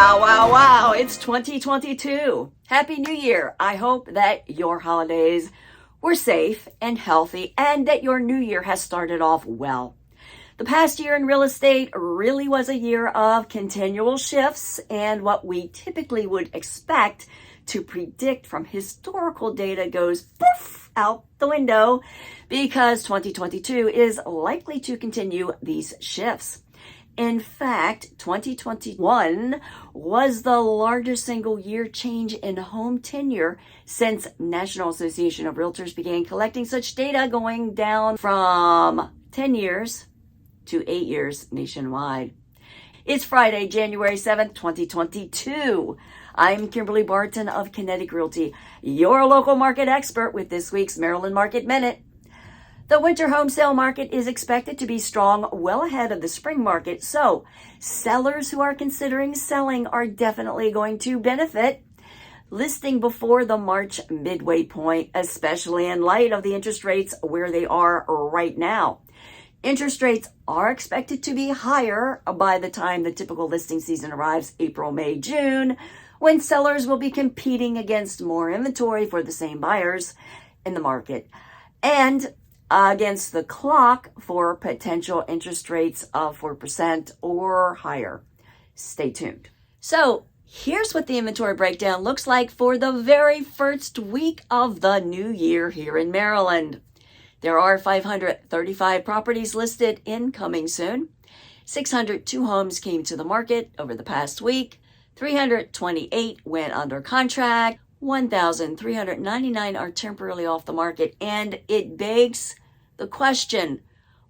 Wow, it's 2022. Happy New Year. I hope that your holidays were safe and healthy and that your new year has started off well. The past year in real estate really was a year of continual shifts, and what we typically would expect to predict from historical data goes poof out the window because 2022 is likely to continue these shifts. In fact, 2021 was the largest single year change in home tenure since National Association of Realtors began collecting such data, going down from 10 years to 8 years nationwide. It's Friday, January 7th, 2022. I'm Kimberly Barton of Kinetic Realty, your local market expert with this week's Maryland Market Minute. The winter home sale market is expected to be strong well ahead of the spring market, so sellers who are considering selling are definitely going to benefit. Listing before the March midway point, especially in light of the interest rates where they are right now. Interest rates are expected to be higher by the time the typical listing season arrives, April, May, June, when sellers will be competing against more inventory for the same buyers in the market, and against the clock for potential interest rates of 4% or higher. Stay tuned. So here's what the inventory breakdown looks like for the very first week of the new year here in Maryland. There are 535 properties listed in coming soon. 602 homes came to the market over the past week. 328 went under contract. 1,399 are temporarily off the market, and it begs the question,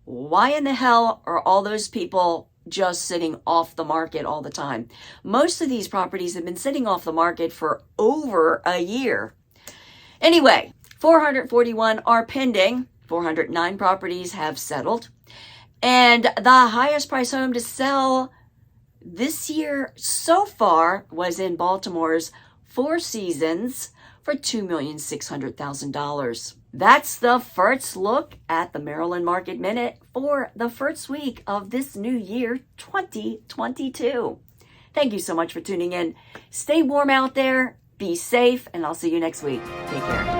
why in the hell are all those people just sitting off the market all the time? Most of these properties have been sitting off the market for over a year. Anyway, 441 are pending. 409 properties have settled. And the highest price home to sell this year so far was in Baltimore's Four Seasons for $2,600,000. That's the first look at the Maryland Market Minute for the first week of this new year, 2022. Thank you so much for tuning in. Stay warm out there, be safe, and I'll see you next week. Take care.